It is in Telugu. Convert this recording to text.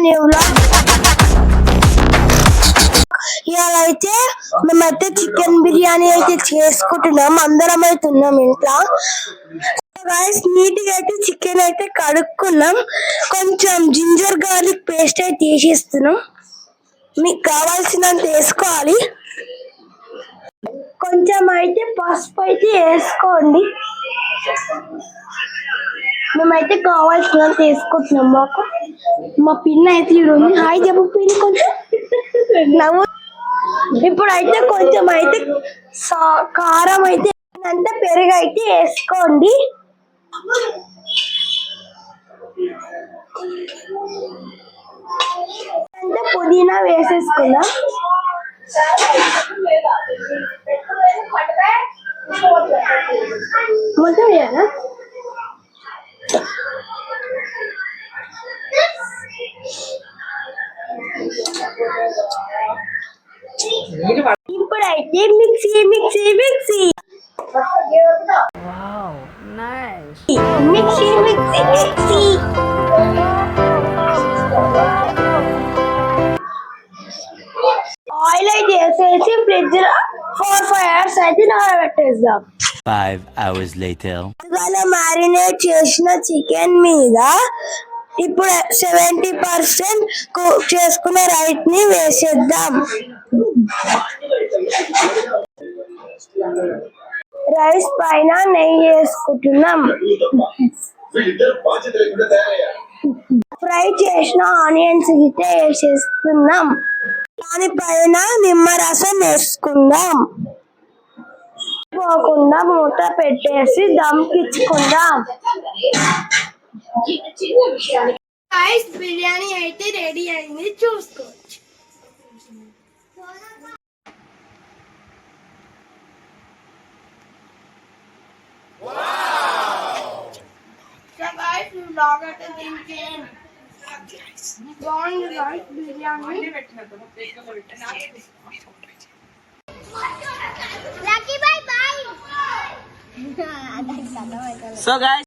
New vlog. ఇవాళ అయితే మేమైతే చికెన్ బిర్యానీ అయితే చేసుకుంటున్నాం, అందరం అయితే ఉన్నాం ఇంట్లో. నీట్ గా అయితే చికెన్ అయితే కడుక్కున్నాం, కొంచెం జింజర్ గార్లిక్ పేస్ట్ అయితే తీసేస్తున్నాం. మీకు కావాల్సినంత వేసుకోవాలి, కొంచెం అయితే పసుపు అయితే వేసుకోండి. మేమైతే కావాల్సినంత వేసుకుంటున్నాం. మా పిన్ అయితే ఉంది, హాయ్ చెప్పు పిన్, కొంచెం నవ్వు. ఇప్పుడైతే కొంచెం అయితే కారం అయితే అంతా పెరుగు అయితే వేసుకోండి. అంటే పుదీనా వేసేసుకుందాం. మొత్తం వేయాలా? ఇప్పుడైతే mixie mixie mixie mixie mixie mixie. Oil అయితే వేసేసి ఫ్రిడ్జ్ లో 4-5 hours అయితే నానబెట్టేద్దాం. 5 hours later. మ్యారినేట్ చేసిన చికెన్ మీద ఇప్పుడు 70% కుక్ చేసుకున్న రైస్ ని వేసేద్దాం. రైస్ పైన నెయ్యి వేసుకుంటున్నాం. ఫ్రై చేసిన ఆనియన్స్ గిట్టే వేసేస్తున్నాం. దానిపైన నిమ్మరసం వేసుకుందాం. పోకుండా మూత పెట్టేసి దమ్కిచ్చుకుందాం. బిర్యానీ అయితే రెడీ అయింది, చూసుకోవచ్చు. So guys,